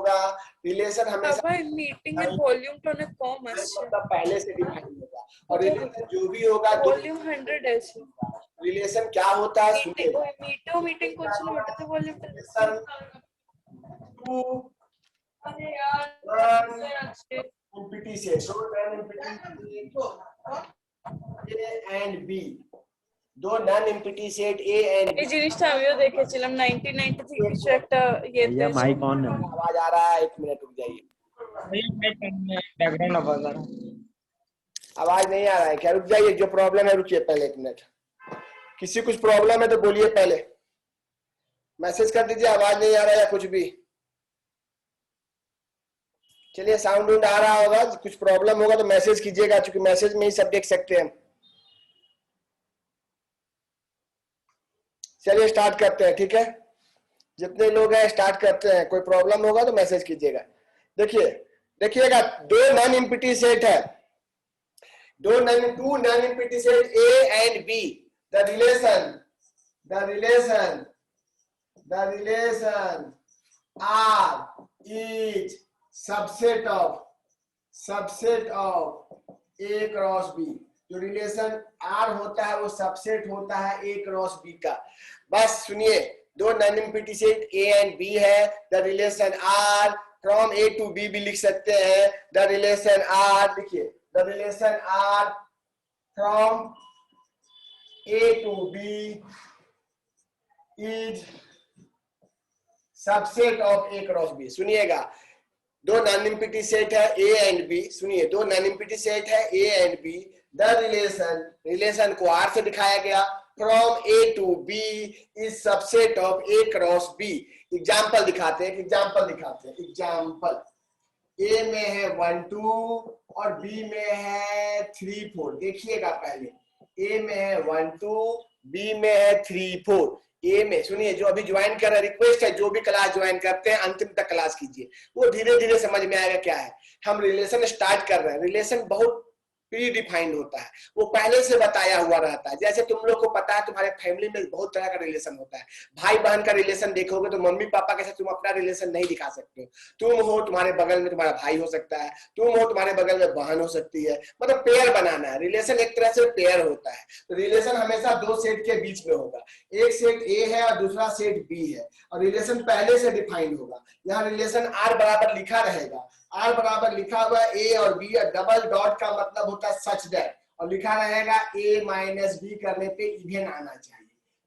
होगा, रिलेशन हमेशा मीटिंग এর ভলিউমটা অনেক কম আসছে, मतलब पहले से डिफाइन होगा। और रिलेशन जो भी होगा ভলিউম 100 আছে। रिलेशन क्या होता है सुनिए, ওই মিটিং করছিল ওটাতে ভলিউমটা टू আরে यार एम्प्टी सेट, दो non empty A and B, दो non empty set A and এই জিনিসটা আমিও দেখেছিলাম 1990 থেকে কিছু একটা ইয়েতে। माइक ऑन है। आवाज आ रहा है, एक मिनट रुक जाइए, बैकग्राउंड आवाज आ रहा है, आवाज नहीं आ रहा है क्या? रुक जाइए, जो प्रॉब्लम है रुकिए पहले एक मिनट, किसी कुछ प्रॉब्लम है तो बोलिए, पहले मैसेज कर दीजिए आवाज नहीं आ रहा है या कुछ भी। चलिए साउंड आ रहा होगा, कुछ प्रॉब्लम होगा तो मैसेज कीजिएगा, क्योंकि मैसेज में ही सब देख सकते हैं। चलिए स्टार्ट करते हैं, ठीक है, जितने लोग हैं स्टार्ट करते हैं, कोई प्रॉब्लम होगा तो मैसेज कीजिएगा। देखिएगा दो नॉन एम्प्टी सेट है, two non empty set A and B, the relation R is subset of A cross B. जो रिलेशन आर होता है वो सबसेट होता है ए क्रॉस बी का। बस सुनिए, दो non empty set A and B है, the relation R from A to B भी लिख सकते हैं, द रिलेशन आर, देखिए the relation R from A to B is subset of A cross B. सुनिएगा, दो नॉन एम्प्टी सेट है A and B, सुनिए दो नॉन एम्प्टी सेट है A and B, the relation को आर से दिखाया गया, from A to B is subset of A cross B. Example दिखाते हैं, एग्जाम्पल ए में है 1 2 और बी में है 3 4। देखिएगा पहले, ए में है 1 2, बी में है 3 4। ए में सुनिए, जो अभी ज्वाइन कर रहे हैं, रिक्वेस्ट है जो भी क्लास ज्वाइन करते हैं अंतिम तक क्लास कीजिए, वो धीरे धीरे समझ में आएगा क्या है। हम रिलेशन स्टार्ट कर रहे हैं, रिलेशन बहुत प्री डिफाइंड होता है, वो पहले से बताया हुआ रहता है। जैसे तुम लोग को पता है तुम्हारे फैमिली में बहुत तरह का रिलेशन होता है, भाई बहन का रिलेशन देखोगे तो मम्मी पापा के साथ तुम अपना रिलेशन नहीं दिखा सकते हो। तुम हो, तुम्हारे बगल में तुम्हारा भाई हो सकता है, तुम हो, तुम्हारे बगल में बहन हो सकती है, मतलब पेयर बनाना है। रिलेशन एक तरह से पेयर होता है, तो रिलेशन हमेशा दो सेट के बीच में होगा, एक सेट ए है और दूसरा सेट बी है, और रिलेशन पहले से डिफाइंड होगा। यहाँ रिलेशन आर बराबर लिखा रहेगा, आर बराबर लिखा हुआ ए और बी, और डबल डॉट का मतलब होता है सच दैट, और लिखा रहेगा ए माइनस बी करने पे इवन आना चाहिए।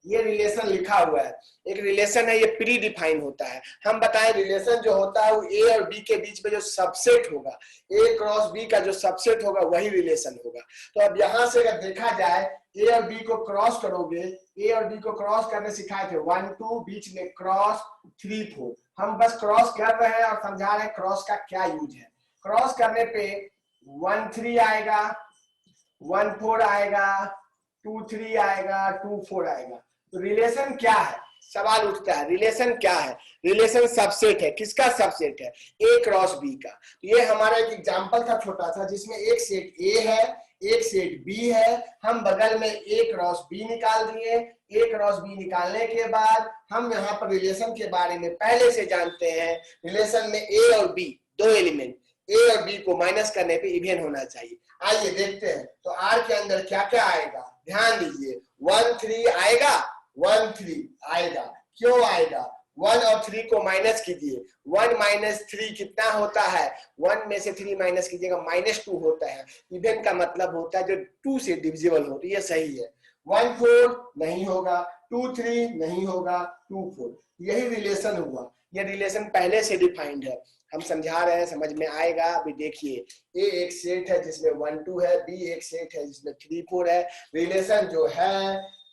ये रिलेशन लिखा हुआ है, एक रिलेशन है, ये प्री डिफाइन होता है। हम बताएं रिलेशन जो होता है वो ए और बी के बीच में जो सबसेट होगा, ए क्रॉस बी का जो सबसेट होगा वही रिलेशन होगा। तो अब यहाँ से अगर देखा जाए, ए और बी को क्रॉस करोगे, ए और बी को क्रॉस करने सिखाए थे 1 2, बीच में क्रॉस 3 4। हम बस क्रॉस कर रहे हैं और समझा रहे हैं क्रॉस का क्या यूज है। क्रॉस करने पे 1 3 आएगा, 1 4 आएगा, 2 3 आएगा, 2 4 आएगा। तो रिलेशन क्या है, सवाल उठता है, रिलेशन क्या है? रिलेशन सबसेट है। किसका सबसेट है? ए क्रॉस बी का। तो ये हमारा एक एग्जांपल था छोटा सा, जिसमें एक सेट ए है, एक सेट बी है, हम बगल में ए क्रॉस बी निकाल दिए। ए क्रॉस बी निकालने के बाद हम यहाँ पर रिलेशन के बारे में पहले से जानते हैं। रिलेशन में ए और बी दो एलिमेंट, ए और बी को माइनस करने पे इवन होना चाहिए। आइए देखते हैं, तो आर के अंदर क्या क्या आएगा, ध्यान दीजिए। 1 3 आएगा, 1 3 आएगा। क्यों आएगा? 1 और 3 को माइनस कीजिए, 1 माइनस 3 कितना होता है? 1 में से 3 माइनस कीजिएगा, -2 होता है। इवन का मतलब होता है जो 2 से डिविजिबल हो, तो ये सही है। 1 4 नहीं होगा, 2 3 नहीं होगा, 2 4। यही रिलेशन हुआ, ये रिलेशन पहले से डिफाइंड है, हम समझा रहे हैं, समझ में आएगा। अभी देखिए, ए एक सेट है जिसमें 1 2 है, बी एक सेट है जिसमें 3 4 है।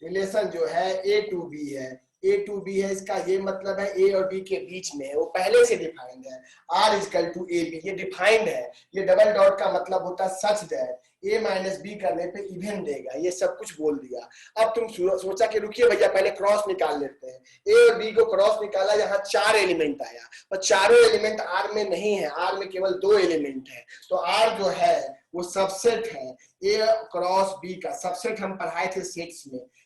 रिलेशन जो है ए टू बी है, ए टू बी है, इसका ये मतलब है ए और बी के बीच में है, वो पहले से डिफाइंड है। R equal to A B, ये डिफाइंड है। ये डबल डॉट का मतलब होता है such that, A minus B करने पे इवन देगा। ये सब कुछ बोल दिया। अब तुम सोचा कि रुकिए भैया पहले क्रॉस निकाल लेते हैं। ए और बी को क्रॉस निकाला, यहाँ 4 एलिमेंट आया, और चारों एलिमेंट आर में नहीं है, आर में केवल 2 एलिमेंट है। तो आर जो है वो सबसेट है ए क्रॉस बी का। सबसेट हम पढ़ाए थे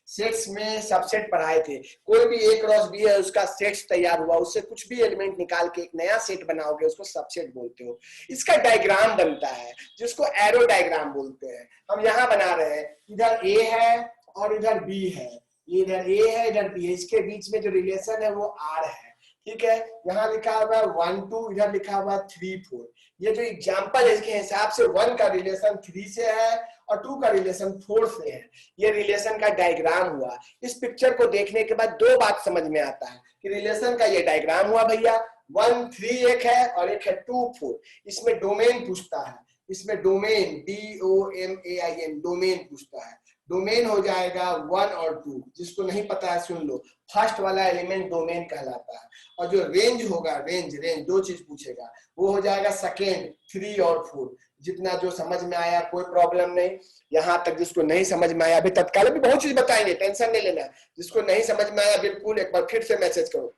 सेट्स में सबसेट पढ़ाए थे। कोई भी ए क्रॉस बी है उसका सेट्स तैयार हुआ, उससे कुछ भी एलिमेंट निकाल के एक नया सेट बनाओगे उसको सबसेट बोलते हो। इसका डायग्राम बनता है जिसको एरो डायग्राम बोलते हैं। हम यहाँ बना रहे हैं, इधर ए है और इधर बी है, इधर ए है इधर बी है, इसके बीच में जो रिलेशन है वो आर है, ठीक है। यहाँ लिखा हुआ 1 2, इधर लिखा हुआ 3 4। ये जो एग्जांपल है इसके हिसाब से 1 का रिलेशन 3 से है और 2 का रिलेशन 4 से है। ये रिलेशन का डायग्राम हुआ। इस पिक्चर को देखने के बाद दो बात समझ में आता है कि रिलेशन का ये डायग्राम हुआ भैया, 1 3 एक है और एक है 2 4। इसमें डोमेन पूछता है, इसमें डोमेन DOMAIN डोमेन पूछता है। डोमेन हो जाएगा 1 और 2, जिसको नहीं पता है सुन लो, फर्स्ट वाला एलिमेंट डोमेन कहलाता है। और जो रेंज होगा, रेंज दो चीज पूछेगा, वो हो जाएगा सेकेंड 3 और 4। जितना जो समझ में आया कोई प्रॉब्लम नहीं, यहाँ तक जिसको नहीं समझ में आया अभी तत्काल भी बहुत चीज बताएंगे, टेंशन नहीं लेना। जिसको नहीं समझ में आया बिल्कुल एक बार फिर से मैसेज करो,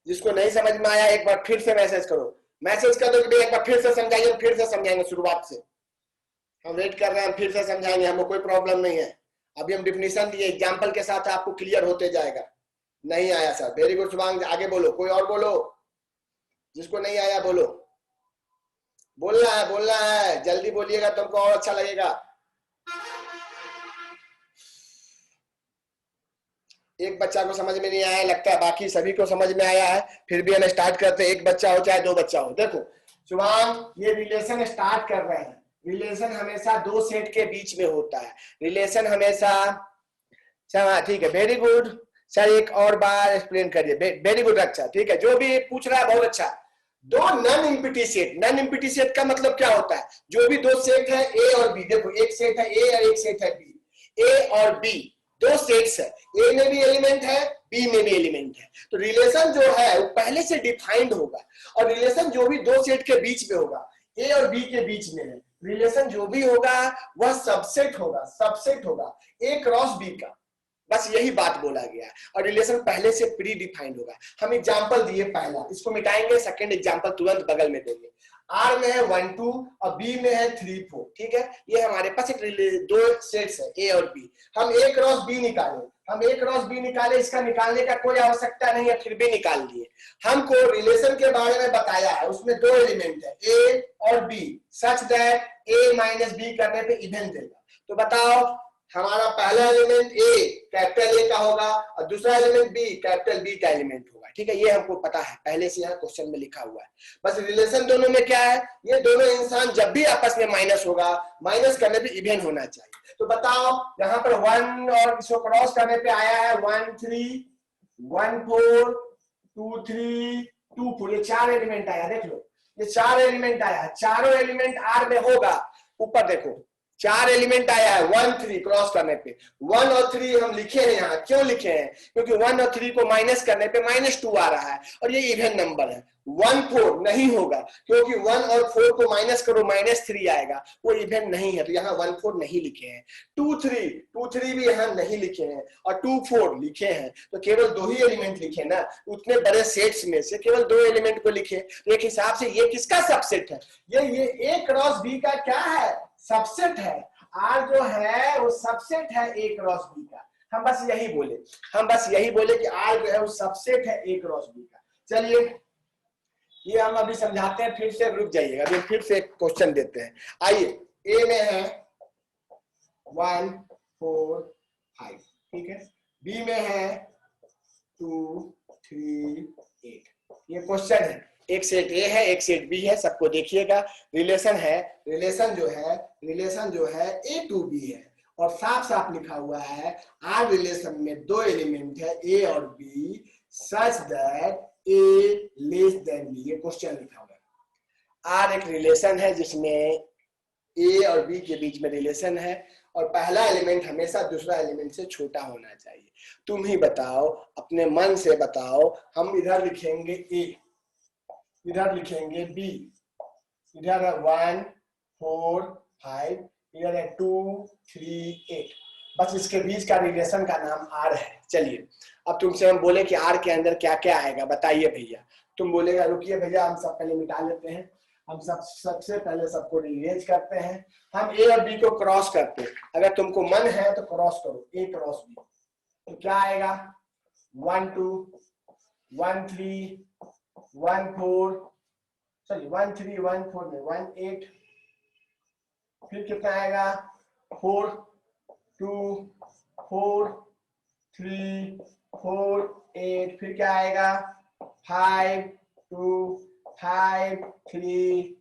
जिसको नहीं समझ में आया एक बार फिर से मैसेज करो, मैसेज कर दो कि एक बार फिर से समझाइए, फिर से समझाएंगे शुरुआत से। हम वेट कर रहे हैं, फिर से समझाएंगे, हमको कोई प्रॉब्लम नहीं है। अभी हम डिफिनेशन दिए, एग्जांपल के साथ आपको क्लियर होते जाएगा। नहीं आया सर, वेरी गुड शुभांग, आगे बोलो, कोई और बोलो, जिसको नहीं आया बोलो। बोलना है जल्दी बोलिएगा तुमको और अच्छा लगेगा। एक बच्चा को समझ में नहीं आया लगता है, बाकी सभी को समझ में आया है। फिर भी हम स्टार्ट करते हैं, एक बच्चा हो चाहे दो बच्चा हो। देखो शुभांग, ये रिलेशन स्टार्ट कर रहे हैं। रिलेशन हमेशा दो सेट के बीच में होता है, रिलेशन हमेशा। ठीक है, वेरी गुड सर, एक और बार एक्सप्लेन करिए। वेरी गुड, अच्छा ठीक है, जो भी पूछ रहा है बहुत अच्छा। दो non empty set, non empty set का मतलब क्या होता है, जो भी दो सेट है ए और बी, देखो एक सेट है ए और एक सेट है बी, ए और बी दो सेट्स है, ए में भी एलिमेंट है बी में भी एलिमेंट है। तो रिलेशन जो है वो पहले से डिफाइंड होगा, और रिलेशन जो भी दो सेट के बीच में होगा, ए और बी के बीच में है, रिलेशन जो भी होगा वह सबसेट होगा ए क्रॉस बी का। बस यही बात बोला गया है, और रिलेशन पहले से प्री डिफाइंड होगा। हम एग्जांपल दिए, पहला इसको मिटाएंगे, सेकंड एग्जांपल तुरंत बगल में देंगे। आर में है 1 2 और बी में है 3 4, ठीक है। ये हमारे पास एक दो सेट्स है ए और बी। हम ए क्रॉस बी निकाले, इसका निकालने का कोई आवश्यकता नहीं है, फिर भी निकाल दिए। हमको रिलेशन के बारे में बताया है, उसमें दो एलिमेंट है ए और B, such that A minus B करने पे इवन देगा। तो बताओ, हमारा पहला एलिमेंट ए कैपिटल ए का होगा और दूसरा एलिमेंट बी कैपिटल बी का एलिमेंट होगा, ठीक है। ये हमको पता है, पहले से यहाँ क्वेश्चन में लिखा हुआ है। बस रिलेशन दोनों में क्या है, ये दोनों इंसान जब भी आपस में माइनस होगा, माइनस करने पे इवन होना चाहिए। तो बताओ, यहाँ पर 1 और इसको क्रॉस करने पे आया है 1 3 1 4 2 3 2 4, ये 4 एलिमेंट आया। देख लो, ये 4 एलिमेंट आया, चारों एलिमेंट आर में होगा। ऊपर देखो 4 एलिमेंट आया है 1 3 क्रॉस करने पे। 1 और 3 हम लिखे हैं यहाँ, क्यों लिखे हैं, क्योंकि 1 और 3 को माइनस करने पे -2 आ रहा है और ये इवन नंबर है। 1 4 नहीं होगा, क्योंकि 1 और 4 को माइनस करो -3 आएगा, वो इवन नहीं है, तो यहाँ 1 4 नहीं लिखे हैं। 2 3 भी यहाँ नहीं लिखे हैं और 2 4 लिखे हैं, तो केवल दो ही एलिमेंट लिखे ना, उतने बड़े सेट्स में से केवल दो एलिमेंट को लिखे। तो एक हिसाब से ये किसका सबसेट है, ये ए क्रॉस बी का क्या है, सबसेट है। आर जो है वो सबसेट है ए क्रॉस बी का। हम बस यही बोले कि आर जो है वो सबसेट है ए क्रॉस बी का। चलिए ये हम अभी समझाते हैं, फिर से रुक जाइएगा, अभी फिर से क्वेश्चन देते हैं। आइए, ए में है 1 4 5, ठीक है। बी में है 2 3 8। ये क्वेश्चन है, एक सेट ए है एक सेट बी है, सबको देखिएगा। रिलेशन जो है ए टू बी है, और साफ साफ लिखा हुआ है आर रिलेशन में दो एलिमेंट है ए और B, such that A less than B. ये क्वेश्चन लिखा हुआ है। आर एक रिलेशन है जिसमें ए और बी के बीच में रिलेशन है, और पहला एलिमेंट हमेशा दूसरा एलिमेंट से छोटा होना चाहिए। तुम ही बताओ, अपने मन से बताओ। हम इधर लिखेंगे ए, इधर लिखेंगे बी, इधर है 1 4 5, इधर है 2 3 8। बस इसके बीच का रिलेशन का नाम आर है। चलिए अब तुमसे हम बोले कि आर के अंदर क्या क्या आएगा, बताइए भैया। तुम बोलेगा रुकिए भैया हम सब पहले मिटा लेते हैं। हम सबसे पहले सबको रीअरेंज करते हैं। हम ए और बी को क्रॉस करते हैं। अगर तुमको मन है तो क्रॉस करो, ए क्रॉस बी, तो क्या आएगा 1 2 1 3 1 4, सॉरी 1 3 1 4 में 1 8, फिर कितना आएगा 4 2 4 3 4 8, फिर क्या आएगा 5 2 5 3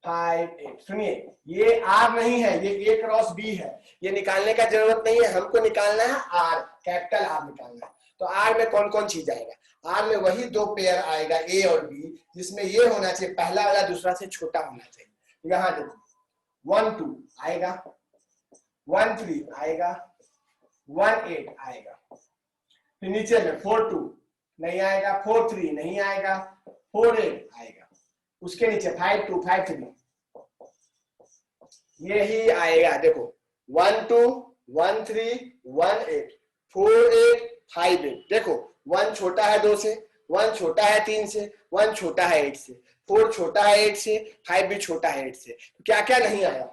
5 8। सुनिए ये आर नहीं है, ये ए क्रॉस बी है, ये निकालने का जरूरत नहीं है, हमको निकालना है आर, कैपिटल आर निकालना है। तो आर में कौन कौन चीज आएगा? आर में वही दो पेयर आएगा ए और बी, जिसमें ये होना चाहिए पहला वाला दूसरा से छोटा होना चाहिए। यहां देखो 1 2 आएगा, 1 3 आएगा, 1 8 आएगा, फिर नीचे में 4 2 नहीं आएगा, 4 3 नहीं आएगा, 4 8 आएगा, उसके नीचे 5 2 5 3 यही आएगा। देखो 1 2 1 3 1 8 4 8 5 8। देखो 1 छोटा है 2 से, 1 छोटा है 3 से, 1 छोटा है 8 से, 4 छोटा है 8 से, 5 भी छोटा है 8 से। तो क्या क्या नहीं आया?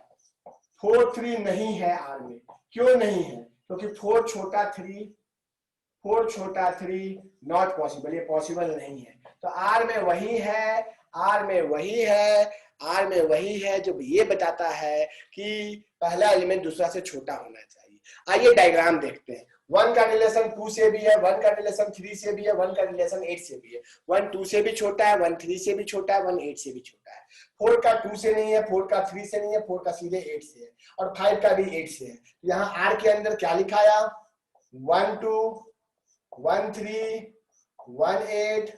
4 3 नहीं है आर में। क्यों नहीं है? क्योंकि 4 छोटा 3, 4 छोटा 3 नॉट पॉसिबल, ये पॉसिबल नहीं है। तो आर में वही है, आर में वही है, आर में वही है जो ये बताता है कि पहला एलिमेंट दूसरा से छोटा होना चाहिए। आइए डायग्राम देखते हैं। 1 का रिलेशन 2 से भी है, 1 का रिलेशन 3 से भी है, 1 का रिलेशन 8 से भी है, 1 2 से भी छोटा है, 1 3 से भी छोटा है, 1 8 से भी छोटा है। 4 का 2 से नहीं है, 4 का 3 से नहीं है, 4 का सीधे 8 से है, और 5 का भी 8 से है। यहाँ आर के अंदर क्या लिखाया? 1 2 1 3 1 8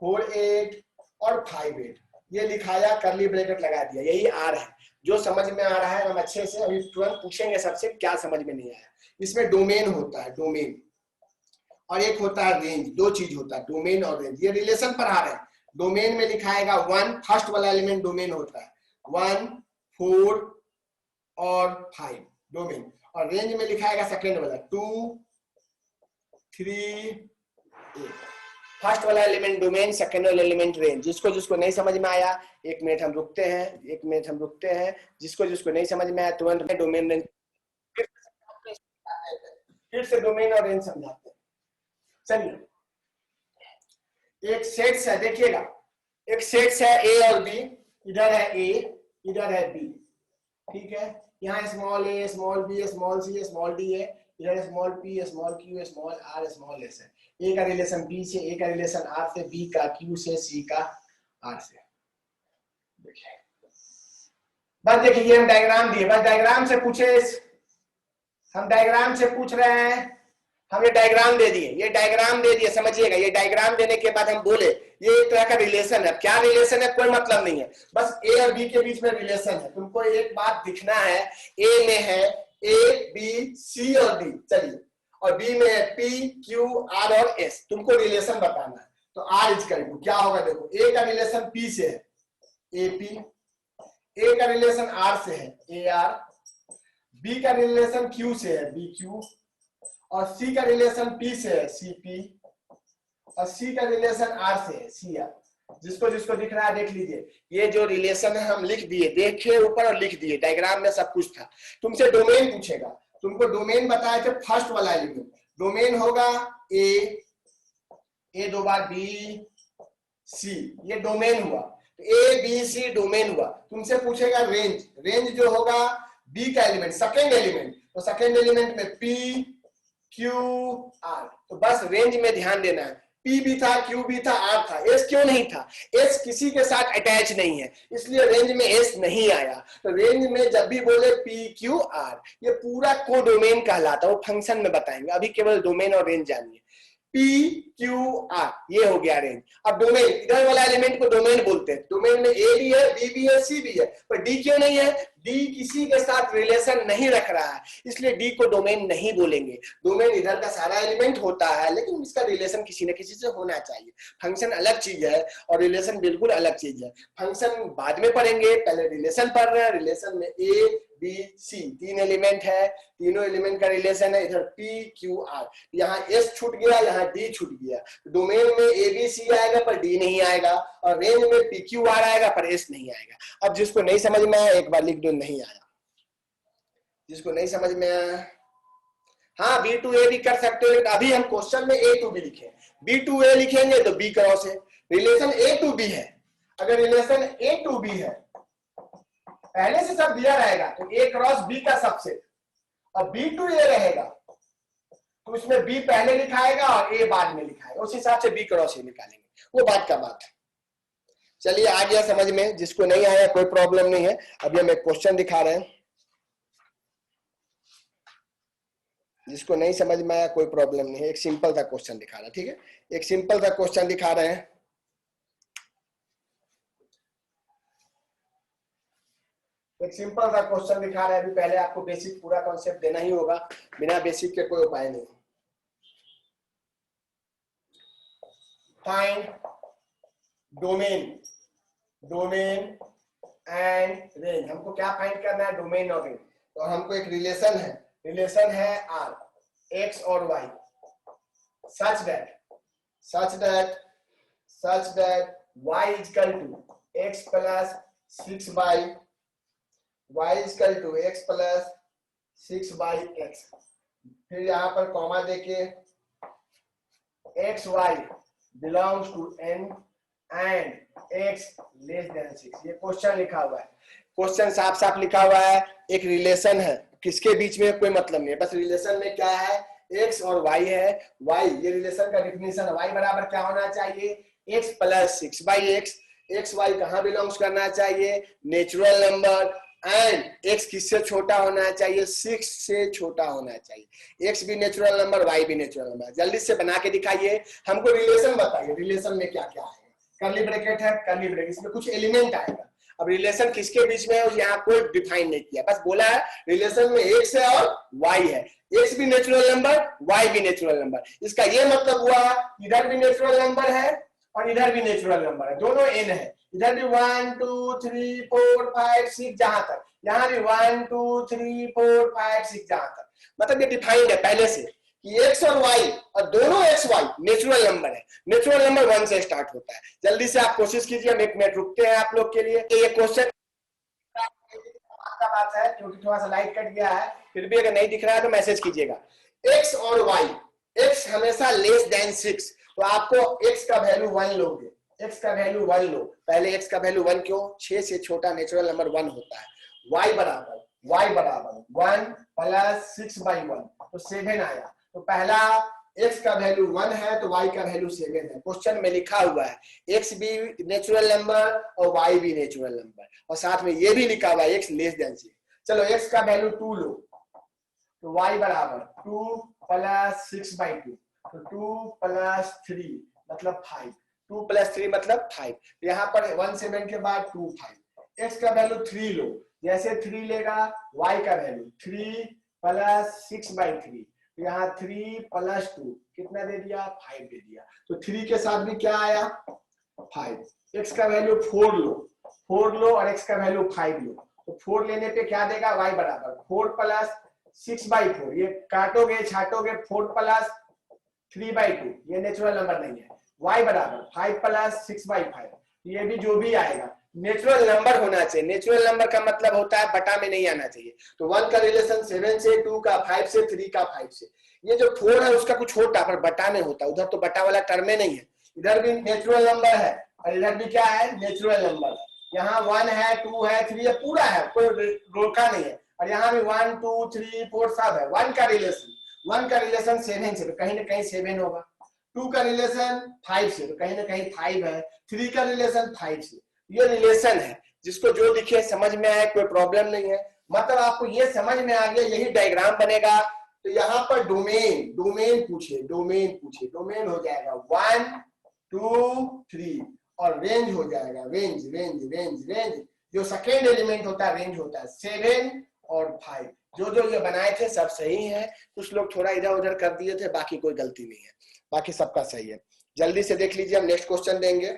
4 8 और 5 8 ये लिखाया, करली ब्रैकेट लगा दिया, यही आर है। जो समझ में आ रहा है हम अच्छे से अभी तुरंत पूछेंगे सबसे क्या समझ में नहीं आया। इसमें डोमेन होता है, डोमेन, और एक होता है रेंज। दो चीज होता है, डोमेन और रेंज। ये रिलेशन पर आ रहे हैं। डोमेन में लिखाएगा 1, फर्स्ट वाला एलिमेंट डोमेन होता है, 1 4 और 5 डोमेन, और रेंज में लिखाएगा सेकेंड वाला 2 3 8। फर्स्ट वाला एलिमेंट डोमेन, सेकेंड वाला एलिमेंट रेंज। जिसको जिसको नहीं समझ में आया 1 मिनट हम रुकते हैं, 1 मिनट हम रुकते हैं। जिसको जिसको नहीं समझ में आया तुरंत डोमेन रेंज, फिर से डोमेन और रेंज समझाते हैं। चलिए एक सेट्स है, देखिएगा एक सेट्स है ए और बी, इधर है ए इधर है बी, ठीक है। यहाँ small A small B small C small D है, इधर small P small Q small R small S है। ए का रिलेशन बी से, ए का रिलेशन आर से, बी का क्यू से, सी का आर से। देखिए बस देखिए ये हम डायग्राम दिए, बस डायग्राम से पूछे, हम डायग्राम से पूछ रहे हैं, हमने डायग्राम दे दिए, ये डायग्राम दे दिए, समझिएगा। ये डायग्राम देने के बाद हम बोले ये एक तरह का रिलेशन है। क्या रिलेशन है कोई मतलब नहीं है, बस ए और बी के बीच में रिलेशन है। तुमको एक बात दिखना है, ए में है ए बी सी और डी, चलिए, और बी में है पी क्यू आर और एस। तुमको रिलेशन बताना है, तो आर इज करेक्ट। क्या होगा देखो, ए का रिलेशन पी से है ए पी, ए का रिलेशन आर से है ए आर, बी का रिलेशन क्यू से है बी क्यू, और सी का रिलेशन पी से है सी पी, और सी का रिलेशन आर से है सी आर। जिसको जिसको दिख रहा है देख लीजिए। ये जो रिलेशन है हम लिख दिए, देखे ऊपर और लिख दिए, डायग्राम में सब कुछ था। तुमसे डोमेन पूछेगा, तुमको डोमेन बताया थे फर्स्ट वाला एलिमेंट। डोमेन होगा ए 2 बार बी सी, ये डोमेन हुआ। ए बी सी डोमेन हुआ। तुमसे पूछेगा रेंज, रेंज जो होगा बी का एलिमेंट सेकेंड एलिमेंट, तो सेकेंड एलिमेंट में पी क्यू आर। तो बस रेंज में ध्यान देना है, पी भी था क्यू भी था आर था, एस क्यों नहीं था? एस किसी के साथ अटैच नहीं है, इसलिए रेंज में एस नहीं आया। तो रेंज में जब भी बोले पी क्यू आर, ये पूरा कोडोमेन कहलाता है, वो फंक्शन में बताएंगे, अभी केवल डोमेन और रेंज जानिए। पी क्यू आर ये हो गया रेंज। अब डोमेन, इधर वाला एलिमेंट को डोमेन बोलते हैं। डोमेन में ए भी है बी भी है सी भी है, पर डी क्यों नहीं है? डी किसी के साथ रिलेशन नहीं रख रहा है, इसलिए डी को डोमेन नहीं बोलेंगे। डोमेन इधर का सारा एलिमेंट होता है, लेकिन इसका रिलेशन किसी न किसी से होना चाहिए। फंक्शन अलग चीज है और रिलेशन बिल्कुल अलग चीज है। फंक्शन बाद में पढ़ेंगे, पहले रिलेशन पढ़ रहे हैं। रिलेशन में ए बी सी, 3 एलिमेंट है, तीनों एलिमेंट का रिलेशन है। इधर पी क्यू आर, यहाँ एस छूट गया, यहाँ डी छूट गया। डोमेन में ए बी सी आएगा पर डी नहीं आएगा, और रेंज में पी क्यू आर आएगा पर एस नहीं आएगा। अब जिसको नहीं समझ में आया एक बार लिख दो, नहीं आया। जिसको नहीं समझ में आया, हाँ बी टू ए भी कर सकते हो, लेकिन अभी हम क्वेश्चन में ए टू बी लिखे, बी टू ए लिखेंगे तो बी क्रॉस है। रिलेशन ए टू बी है, अगर रिलेशन ए टू बी है, पहले से सब दिया रहेगा तो ए क्रॉस बी का सबसेट, और बी टू ए रहेगा तो उसमें बी पहले लिखाएगा और ए बाद में लिखाएगा, उस हिसाब से बी क्रॉस ए निकालेंगे, वो बात का बात है। चलिए आ गया समझ में, जिसको नहीं आया कोई प्रॉब्लम नहीं है। अभी हम एक क्वेश्चन दिखा रहे हैं, जिसको नहीं समझ में आया कोई प्रॉब्लम नहीं है। एक सिंपल सा क्वेश्चन दिखा रहा है, ठीक है, एक सिंपल सा क्वेश्चन दिखा रहे हैं। एक सिंपल सा क्वेश्चन दिखा रहे हैं। अभी पहले आपको बेसिक पूरा कॉन्सेप्ट देना ही होगा, बिना बेसिक के कोई उपाय नहीं। Find domain, domain and range. हमको क्या फाइंड करना है, डोमेन और रेंज। तो हमको एक रिलेशन है, रिलेशन है आर, एक्स और Y, such that Y equal to X plus 6 y equal to X plus 6/x। फिर यहाँ पर कॉमा देके X Y belongs to n and x less than 6। ये क्वेश्चन लिखा हुआ है, क्वेश्चन साफ साफ लिखा हुआ है। एक रिलेशन है, किसके बीच में कोई मतलब नहीं है, बस रिलेशन में क्या है, x और y है। y, ये रिलेशन का डिफिनेशन है, y बराबर क्या होना चाहिए, x plus 6/x। X Y कहाँ बिलोंग्स करना चाहिए, नेचुरल नंबर, एंड x किससे छोटा होना चाहिए, 6 से छोटा होना चाहिए। x भी नेचुरल नंबर, y भी नेचुरल नंबर। जल्दी से बना के दिखाइए, हमको रिलेशन बताइए, रिलेशन में क्या क्या आएगा। कर्ली ब्रैकेट है, कर्ली ब्रैकेट, इसमें कुछ एलिमेंट आएगा। अब रिलेशन किसके बीच में है यहाँ कोई डिफाइन नहीं किया, बस बोला है रिलेशन में x है और y है। x भी नेचुरल नंबर, y भी नेचुरल नंबर। इसका ये मतलब हुआ इधर भी नेचुरल नंबर है और इधर भी नेचुरल नंबर है, दोनों n है। इधर भी 1 2 3 4 5 6 जहां तक, यहाँ भी 1 2 3 4 5 6 जहां तक, मतलब ये डिफाइंड है पहले से कि x और y, और दोनों x y नेचुरल नंबर है। नेचुरल नंबर 1 से स्टार्ट होता है। जल्दी से आप कोशिश कीजिए, हम 1 मिनट रुकते हैं आप लोग के लिए। ये क्वेश्चन का बात है क्योंकि थोड़ा सा लाइट कट गया है, फिर भी अगर नहीं दिख रहा है तो मैसेज कीजिएगा। x और y, x हमेशा लेस देन 6, तो आपको x का वैल्यू 1 लोगे, x का वैल्यू 1 लो। पहले x का वैल्यू 1 क्यों, 6 से छोटा नेचुरल नंबर 1 होता है। y बराबर 1 प्लस 6/1 तो 7 आया। तो पहला x का वैल्यू 1 है तो y का वैल्यू 7 है। क्वेश्चन में लिखा हुआ है x भी नेचुरल नंबर और y भी नेचुरल नंबर, और साथ में ये भी लिखा हुआ है x लेस देन 6। चलो x का वैल्यू 2 लो, तो y बराबर 2 प्लस 6/2, तो 2 प्लस 3 मतलब 5, 2 प्लस 3 मतलब 5। यहाँ पर 1 7 के बाद 2 5। x का वैल्यू 3 लो, जैसे 3 लेगा y का वैल्यू 3 प्लस 6/3, यहाँ 3 प्लस 2 कितना दे दिया, 5 दे दिया। तो 3 के साथ भी क्या आया, 5। x का वैल्यू 4 लो और x का वैल्यू 5 लो, तो 4 लेने पे क्या देगा, y बराबर 4 प्लस 6/4, ये काटोगे छाटोगे 4 प्लस 3/2, ये नेचुरल नंबर नहीं है। y बराबर 5 प्लस 6/5, ये भी जो भी आएगा नेचुरल नंबर होना चाहिए। नेचुरल नंबर का मतलब होता है बटा में नहीं आना चाहिए। तो 1 का रिलेशन 7 से, 2 का 5 से, 3 का 5 से। ये जो 4 है उसका कुछ होता पर बटा में होता, उधर तो बटा वाला टर्म में नहीं है। इधर भी नेचुरल नंबर है और इधर भी क्या है, नेचुरल नंबर। यहाँ 1 है 2 है 3 है, पूरा है, कोई रोका नहीं है। और यहाँ भी 1 2 3 4 सब है। 1 का रिलेशन 7 से, तो कहीं ना कहीं 7 होगा। 2 का रिलेशन 5 से, तो कहीं ना कहीं 5 है। 3 का रिलेशन 5 से। ये रिलेशन है, जिसको जो दिखे समझ में आए कोई प्रॉब्लम नहीं है। मतलब आपको ये समझ में आ गया, यही डायग्राम बनेगा। तो यहाँ पर डोमेन पूछे, डोमेन हो जाएगा 1 2 3, और रेंज हो जाएगा रेंज जो सेकेंड एलिमेंट होता है रेंज होता है 7 और 5। जो ये बनाए थे सब सही है, कुछ लोग थोड़ा इधर उधर कर दिए थे, बाकी कोई गलती नहीं है, बाकी सबका सही है। जल्दी से देख लीजिए, हम नेक्स्ट क्वेश्चन देंगे।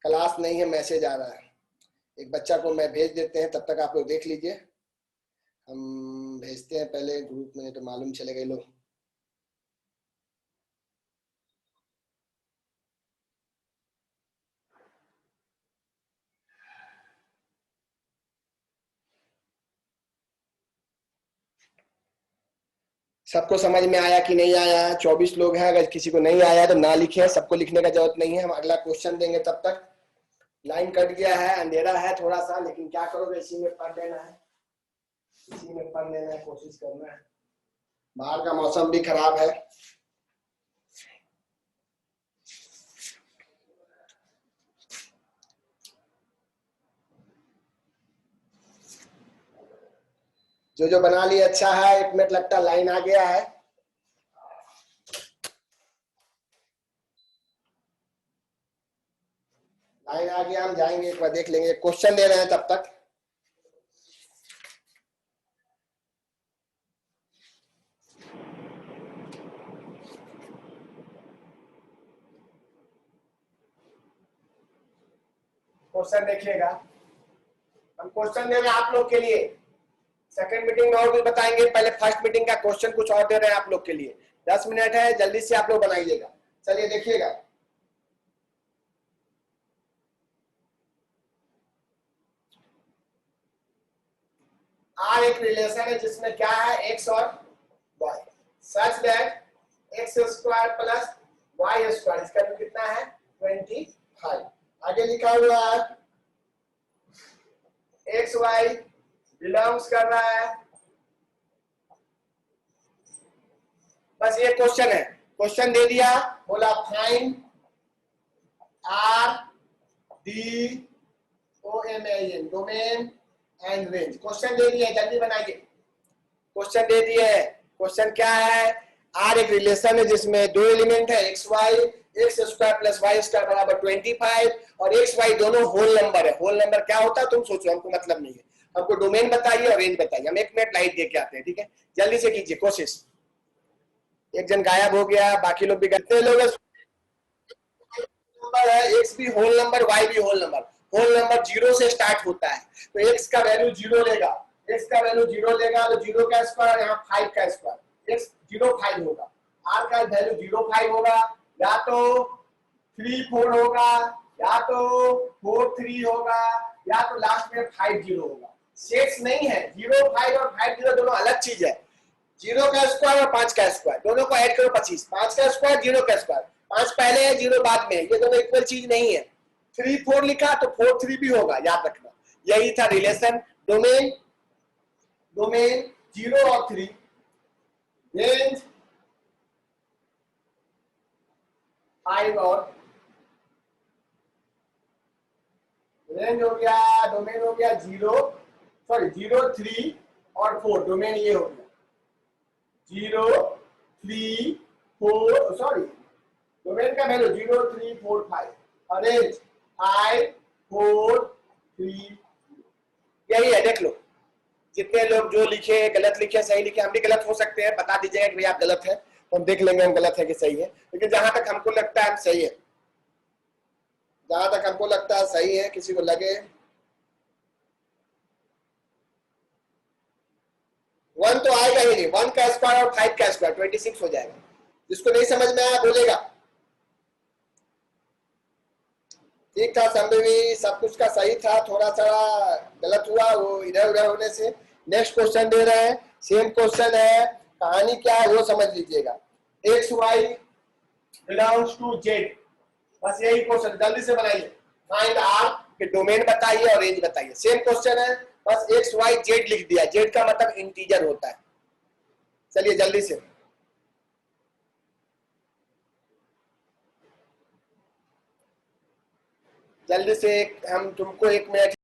क्लास नहीं है, मैसेज आ रहा है। एक बच्चा को मैं भेज देते हैं, तब तक आप लोग देख लीजिए। हम भेजते हैं पहले ग्रुप में, तो मालूम चलेगा लोग। सबको समझ में आया कि नहीं आया? 24 लोग हैं, अगर किसी को नहीं आया तो ना लिखे, सबको लिखने का जरूरत नहीं है, हम अगला क्वेश्चन देंगे। तब तक लाइन कट गया है, अंधेरा है थोड़ा सा, लेकिन क्या करोगे, इसी में पढ़ लेना है, इसी में पढ़ लेना है, कोशिश करना है। बाहर का मौसम भी खराब है। जो जो बना लिए अच्छा है। 1 मिनट लगता, लाइन आ गया है। लाइन आ गया, हम जाएंगे, एक बार देख लेंगे, क्वेश्चन दे रहे हैं तब तक। क्वेश्चन देखिएगा, हम क्वेश्चन दे रहे हैं आप लोग के लिए। सेकंड मीटिंग में और कुछ बताएंगे, पहले फर्स्ट मीटिंग का क्वेश्चन कुछ और दे रहे हैं आप लोग के लिए। 10 मिनट है, जल्दी से आप लोग बनाइएगा। चलिए देखिएगा, आर एक रिलेशन है जिसमें क्या है, एक्स और Y, such that X square plus Y square, इसका भी कितना है, 25। आगे लिखा हुआ है एक्स वाई बिलोंग्स कर रहा है। बस ये क्वेश्चन है, क्वेश्चन दे दिया, बोला find R D O M N, domain and range. Question दे दिया, जल्दी बनाइए। क्वेश्चन दे दिए, क्वेश्चन क्या है, आर एक रिलेशन है जिसमें 2 एलिमेंट है, X Y, X square plus Y square बराबर 25, और एक्स वाई दोनों होल नंबर है। होल नंबर क्या होता है तुम सोचो, हमको मतलब नहीं है, हमको डोमेन बताइए और रेंज बताइए। हम 1 मिनट लाइट दे के आते हैं, ठीक है? जल्दी से कीजिए कोशिश। एक जन गायब हो गया, बाकी लोग भी, कितने लोग नंबर है, एक्स भी होल नंबर, वाई भी होल नंबर। होल नंबर 0 से स्टार्ट होता है, तो एक्स का वैल्यू 0 लेगा, एक्स का वैल्यू 0 लेगा, तो 0 का स्क्वायर, यहाँ 5 का स्क्वायर, एक्स 05 होगा। आर का वैल्यू 05 होगा, या तो 34 होगा, या तो 43 होगा, या तो लास्ट में 50 होगा। सेट्स नहीं है, 05 और 50 दोनों अलग चीज है। 0 का स्क्वायर और 5 का स्क्वायर, दोनों को ऐड करो 25। 5 का स्क्वायर, 0 का स्क्वायर, 5 पहले है, 0 बाद में, ये दोनों इक्वल चीज नहीं है। 3 4 लिखा तो 4 3 भी होगा, याद रखना। यही था रिलेशन। डोमेन, डोमेन 0 और 3, रेंज 5 और, रेंज हो गया, डोमेन हो गया 0, सॉरी 0 3 और 4, डोमेन ये हो गया 0 3 4, सॉरी डोमेन का वैल्यू 0 3 4 5, अरेंज 5 4 3, यही है। देख लो, जितने लोग जो लिखे, गलत लिखे, सही लिखे, हम भी गलत हो सकते हैं, बता दीजिएगा कि भैया आप गलत है, तो हम देख लेंगे हम गलत है कि सही है। लेकिन जहां तक हमको लगता है हम सही है, जहां तक हमको लगता है सही है, किसी को लगे 1 तो आएगा ही नहीं, 1 का स्क्वायर और 5 का स्क्वायर 26 हो जाएगा। जिसको नहीं समझ में आया बोलेगा। ठीक था, संभवी सब कुछ का सही था, थोड़ा सा गलत हुआ वो इधर उधर होने से। नेक्स्ट क्वेश्चन दे रहे हैं, सेम क्वेश्चन है, कहानी क्या है वो समझ लीजिएगा। X Y belongs to Z, बस यही क्वेश्चन, जल्दी से बनाइए। फाइंड आर के डोमेन बताइए और रेंज बताइए, सेम क्वेश्चन है, बस एक्स वाई जेड लिख दिया। जेड का मतलब इंटीजर होता है। चलिए जल्दी से, जल्दी से हम तुमको 1 मिनट